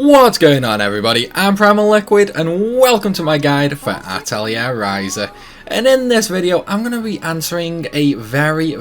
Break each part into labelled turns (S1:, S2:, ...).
S1: What's going on, everybody? I'm Primal Liquid and welcome to my guide for Atelier Ryza. And in this video I'm going to be answering a very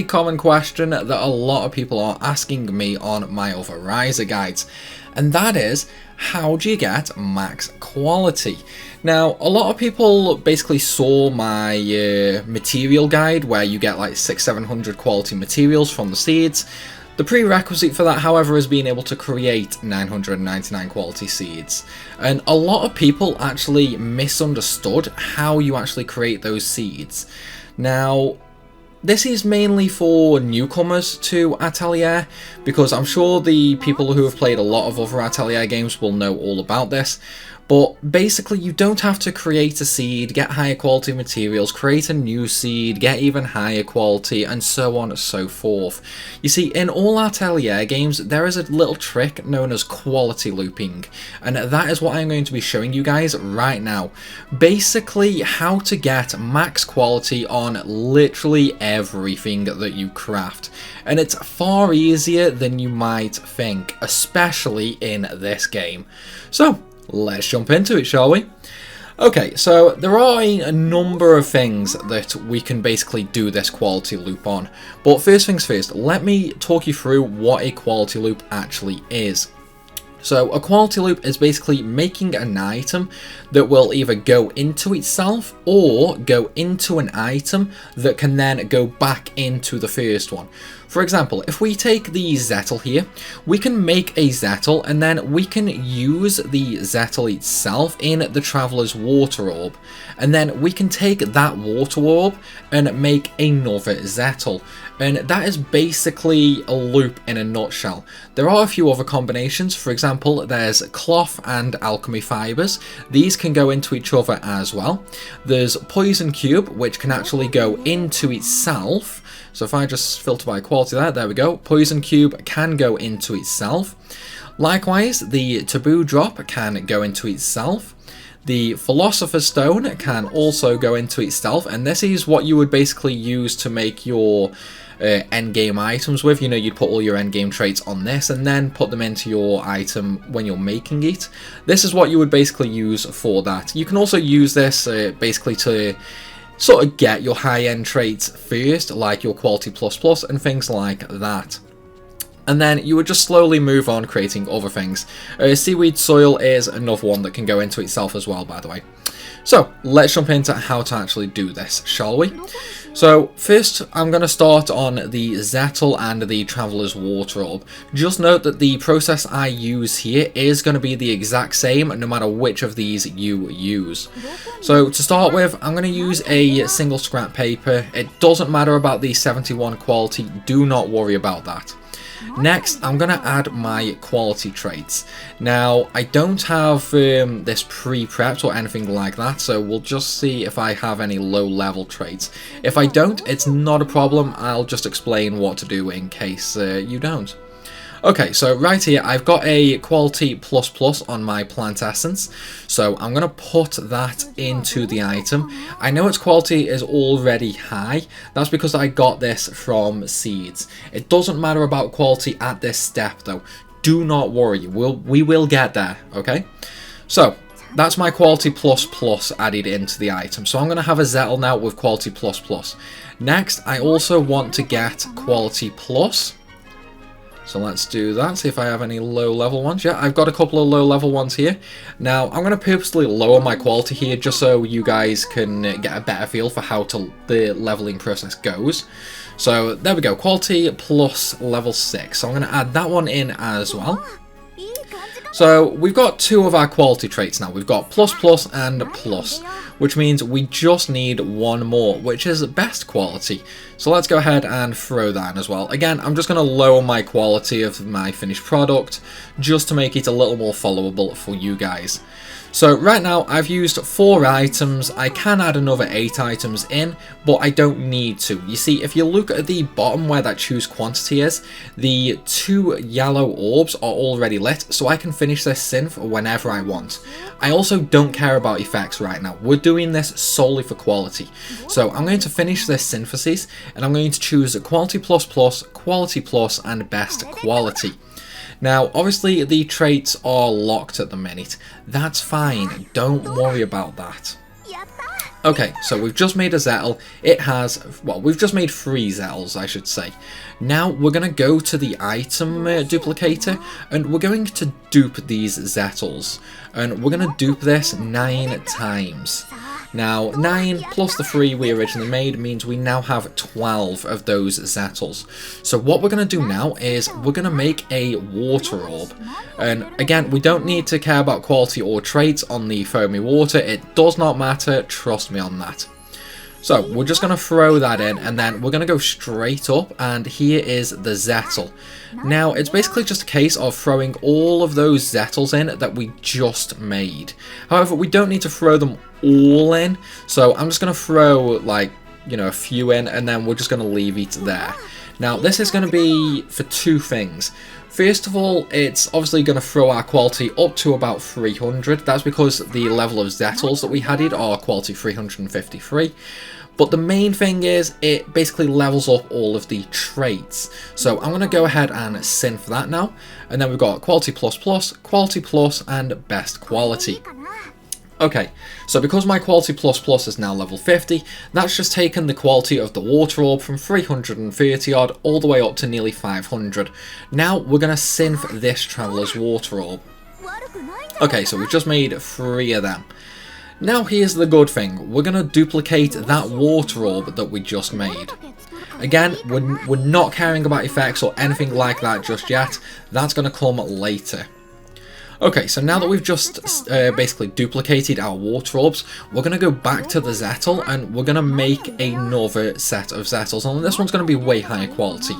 S1: common question that a lot of people are asking me on my other Ryza guides. And that is, how do you get max quality? Now, a lot of people basically saw my material guide where you get like 600-700 quality materials from the seeds. The prerequisite for that, however, is being able to create 999 quality seeds. And a lot of people actually misunderstood how you actually create those seeds. Now, this is mainly for newcomers to Atelier, because I'm sure the people who have played a lot of other Atelier games will know all about this. But basically, you don't have to create a seed, get higher quality materials, create a new seed, get even higher quality, and so on and so forth. You see, in all Atelier games, there is a little trick known as quality looping, and that is what I'm going to be showing you guys right now. Basically, how to get max quality on literally everything that you craft. And it's far easier than you might think, especially in this game. So, let's jump into it, shall we? Okay, so there are a number of things that we can basically do this quality loop on. But first things first, let me talk you through what a quality loop actually is. So a quality loop is basically making an item that will either go into itself or go into an item that can then go back into the first one. For example, if we take the Zettel here, we can make a Zettel and then we can use the Zettel itself in the Traveler's Water Orb. And then we can take that Water Orb and make another Zettel. And that is basically a loop in a nutshell. There are a few other combinations. For example, there's cloth and alchemy fibers. These can go into each other as well. There's poison cube, which can actually go into itself. So if I just filter by quality there we go. Poison cube can go into itself. Likewise, the taboo drop can go into itself. The Philosopher's Stone can also go into itself, and this is what you would basically use to make your endgame items with. You know, you'd put all your endgame traits on this and then put them into your item when you're making it. This is what you would basically use for that. You can also use this basically to sort of get your high-end traits first, like your quality plus and things like that. And then you would just slowly move on creating other things. Seaweed soil is another one that can go into itself as well, by the way. So let's jump into how to actually do this, shall we? So first I'm going to start on the Zettel and the Traveler's Water Orb. Just note that the process I use here is going to be the exact same no matter which of these you use. So to start with, I'm going to use a single scrap paper. It doesn't matter about the 71 quality, do not worry about that. Next, I'm going to add my quality traits. Now, I don't have this pre-prepped or anything like that, so we'll just see if I have any low-level traits. If I don't, it's not a problem. I'll just explain what to do in case you don't. Okay, so right here, I've got a quality plus on my plant essence, so I'm going to put that into the item. I know its quality is already high. That's because I got this from seeds. It doesn't matter about quality at this step, though. Do not worry, we will get there, okay? So, that's my quality plus added into the item. So I'm going to have a Zettel now with quality plus. Next, I also want to get quality plus. So let's do that, see if I have any low level ones. Yeah, I've got a couple of low level ones here. Now, I'm going to purposely lower my quality here just so you guys can get a better feel for how the leveling process goes. So there we go, quality plus level 6. So I'm going to add that one in as well. So we've got two of our quality traits now. We've got plus and plus, which means we just need one more, which is best quality. So let's go ahead and throw that in as well. Again, I'm just going to lower my quality of my finished product just to make it a little more followable for you guys. So right now I've used 4 items. I can add another 8 items in, but I don't need to. You see, if you look at the bottom where that choose quantity is, the 2 yellow orbs are already lit, so I can finish this synth whenever I want. I also don't care about effects right now. We're doing this solely for quality. So I'm going to finish this synthesis, and I'm going to choose quality plus, quality plus, and best quality. Now, obviously, the traits are locked at the minute. That's fine. Don't worry about that. Okay, so we've just made a Zettel. It has, well, we've just made 3 Zettels, I should say. Now we're going to go to the item duplicator, and we're going to dupe these Zettels. And we're going to dupe this 9 times. Now, 9 plus the 3 we originally made means we now have 12 of those Zettels. So what we're going to do now is we're going to make a water orb. And again, we don't need to care about quality or traits on the foamy water. It does not matter, trust me on that. So we're just going to throw that in, and then we're going to go straight up, and here is the Zettel. Now, it's basically just a case of throwing all of those Zettels in that we just made. However, we don't need to throw them all in, so I'm just going to throw, like, you know, a few in, and then we're just going to leave it there. Now, this is going to be for 2 things. First of all, it's obviously going to throw our quality up to about 300. That's because the level of Zettels that we added are quality 353. But the main thing is it basically levels up all of the traits. So I'm going to go ahead and synth that now. And then we've got quality plus, quality plus, and best quality. Okay, so because my quality plus is now level 50, that's just taken the quality of the water orb from 330 odd all the way up to nearly 500. Now we're going to synth this Traveler's water orb. Okay, so we've just made 3 of them. Now here's the good thing, we're going to duplicate that water orb that we just made. Again, we're not caring about effects or anything like that just yet, that's going to come later. Okay, so now that we've just basically duplicated our water orbs, we're going to go back to the Zettel and we're going to make another set of Zettels. And this one's going to be way higher quality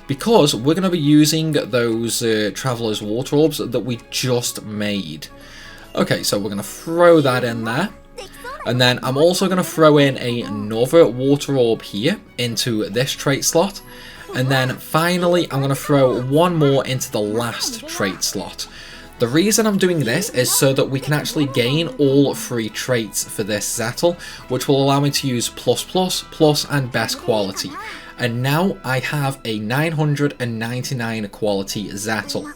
S1: because we're going to be using those Traveler's water orbs that we just made. Okay, so we're going to throw that in there. And then I'm also going to throw in another water orb here into this trait slot. And then finally, I'm going to throw one more into the last trait slot. The reason I'm doing this is so that we can actually gain all 3 traits for this Zettel, which will allow me to use plus, and best quality. And now I have a 999 quality Zettel.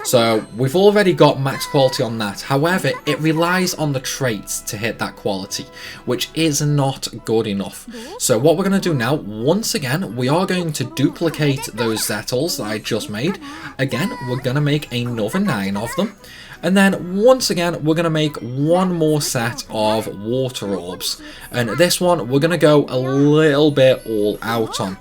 S1: So we've already got max quality on that, however it relies on the traits to hit that quality, which is not good enough. So what we're going to do now, once again, we are going to duplicate those Zettels that I just made. Again, we're going to make another 9 of them. And then once again, we're going to make one more set of water orbs. And this one, we're going to go a little bit all out on.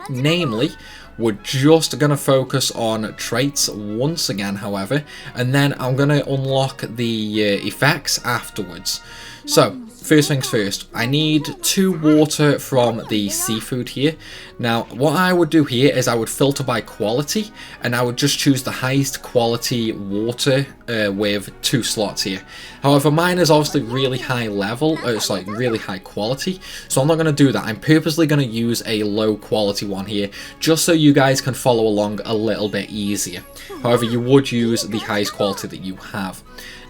S1: Namely, we're just going to focus on traits once again, however, and then I'm going to unlock the effects afterwards. So, first things first, I need 2 water from the seafood here. Now, what I would do here is I would filter by quality, and I would just choose the highest quality water with 2 slots here. However, mine is obviously really high level, it's like really high quality, so I'm not going to do that. I'm purposely going to use a low quality one here, just so you guys can follow along a little bit easier. However, you would use the highest quality that you have.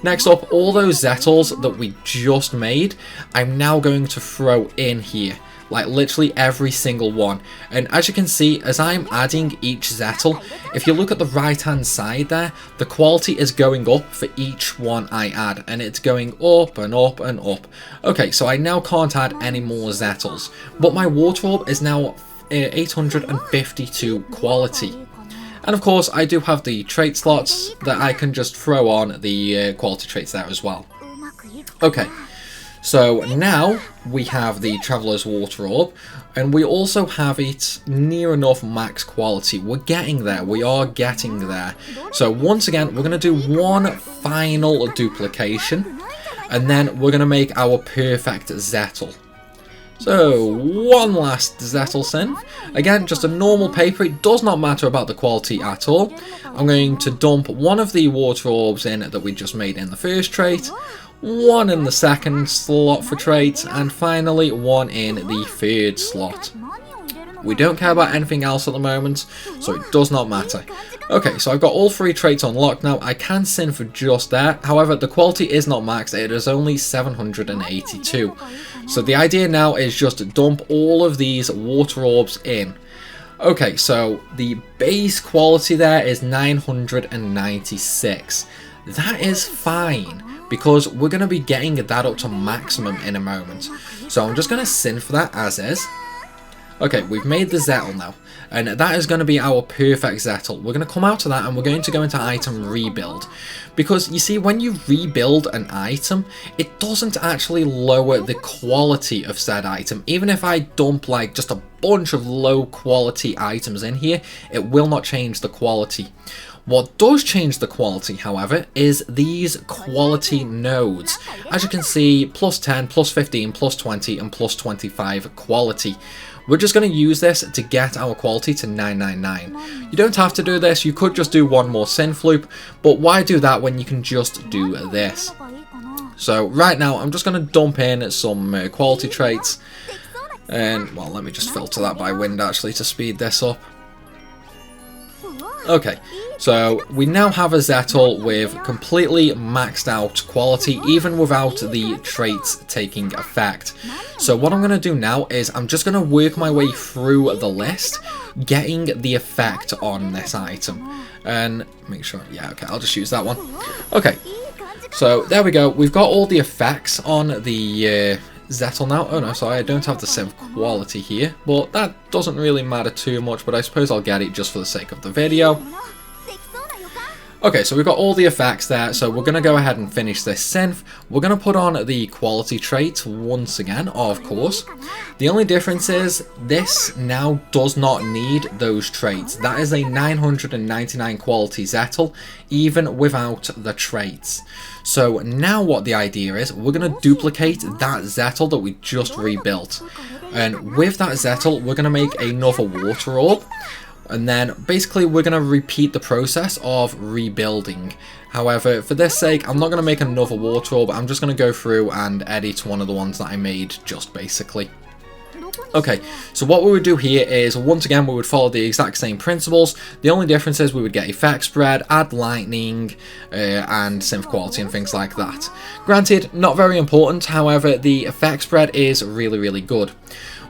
S1: Next up, all those Zettels that we just made, I'm now going to throw in here. Like literally every single one. And as you can see, as I'm adding each Zettel, if you look at the right hand side there, the quality is going up for each one I add. And it's going up and up and up. Okay, so I now can't add any more Zettels. But my water orb is now 852 quality. And of course, I do have the trait slots that I can just throw on the quality traits there as well. Okay, so now we have the Traveler's Water Orb, and we also have it near enough max quality. We're getting there, we are getting there. So once again, we're going to do one final duplication, and then we're going to make our perfect Zettel. So, one last Zettel synth. Again, just a normal paper. It does not matter about the quality at all. I'm going to dump one of the water orbs in that we just made in the first trait, one in the second slot for traits, and finally one in the third slot. We don't care about anything else at the moment, so it does not matter. Okay, so I've got all 3 traits unlocked now. I can synth just there. However, the quality is not maxed. It is only 782. So the idea now is just to dump all of these water orbs in. Okay, so the base quality there is 996. That is fine, because we're going to be getting that up to maximum in a moment. So I'm just going to synth that as is. Okay, we've made the Zettel now, and that is going to be our perfect Zettel. We're going to come out of that and we're going to go into item rebuild. Because you see, when you rebuild an item, it doesn't actually lower the quality of said item. Even if I dump like just a bunch of low quality items in here, it will not change the quality. What does change the quality, however, is these quality nodes. As you can see, plus 10, plus 15, plus 20, and plus 25 quality. We're just going to use this to get our quality to 999. You don't have to do this, you could just do one more synth loop, but why do that when you can just do this? So right now, I'm just going to dump in some quality traits. And, well, let me just filter that by wind actually to speed this up. Okay, so we now have a Zettel with completely maxed out quality, even without the traits taking effect. So what I'm going to do now is I'm just going to work my way through the list, getting the effect on this item. And make sure, yeah, okay, I'll just use that one. Okay, so there we go. We've got all the effects on the Zettel now. Oh no, sorry, I don't have the synth quality here, but that doesn't really matter too much, but I suppose I'll get it just for the sake of the video. Okay, so we've got all the effects there, so we're going to go ahead and finish this synth. We're going to put on the quality trait once again, of course. The only difference is this now does not need those traits. That is a 999 quality Zettel, even without the traits. So now what the idea is, we're going to duplicate that Zettel that we just rebuilt. And with that Zettel, we're going to make another water orb. And then basically we're going to repeat the process of rebuilding. However, for this sake, I'm not going to make another water orb. I'm just going to go through and edit one of the ones that I made just basically. Okay, so what we would do here is, once again, we would follow the exact same principles. The only difference is we would get effect spread, add lightning, and synth quality and things like that. Granted, not very important, however, the effect spread is really, really good.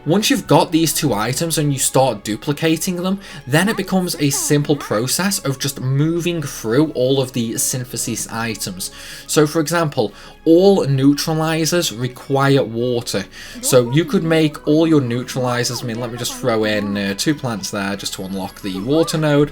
S1: Once you've got these two items and you start duplicating them, then it becomes a simple process of just moving through all of the synthesis items. So for example, all neutralizers require water. So you could make all your neutralizers, I mean, let me just throw in 2 plants there just to unlock the water node.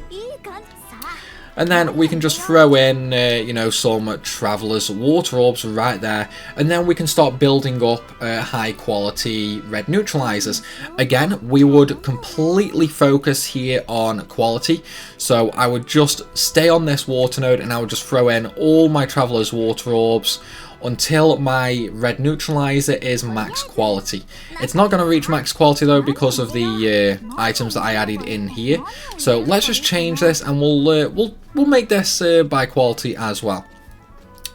S1: And then we can just throw in, you know, some Traveler's Water Orbs right there. And then we can start building up high quality red neutralizers. Again, we would completely focus here on quality. So I would just stay on this water node and I would just throw in all my Traveler's Water Orbs until my red neutralizer is max quality. It's not going to reach max quality though because of the items that I added in here. So let's just change this and we'll make this by quality as well.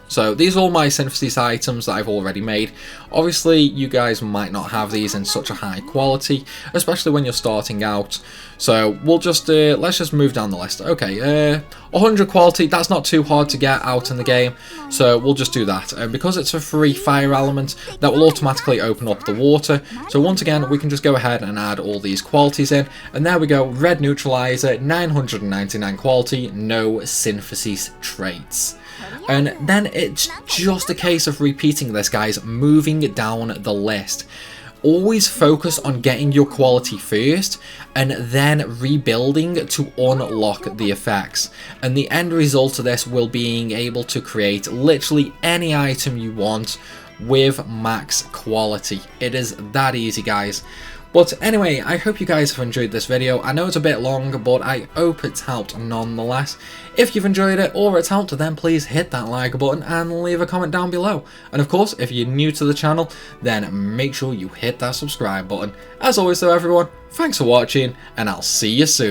S1: So these are all my synthesis items that I've already made. Obviously, you guys might not have these in such a high quality, especially when you're starting out. So we'll just, let's just move down the list. Okay, 100 quality, that's not too hard to get out in the game. So we'll just do that. And because it's a free fire element, that will automatically open up the water. So once again, we can just go ahead and add all these qualities in. And there we go, red neutralizer, 999 quality, no synthesis traits. And then it's just a case of repeating this, guys, moving down the list. Always focus on getting your quality first and then rebuilding to unlock the effects. And the end result of this will being able to create literally any item you want with max quality. It is that easy, guys. But anyway, I hope you guys have enjoyed this video. I know it's a bit long, but I hope it's helped nonetheless. If you've enjoyed it or it's helped, then please hit that like button and leave a comment down below. And of course, if you're new to the channel, then make sure you hit that subscribe button. As always though, everyone, thanks for watching, and I'll see you soon.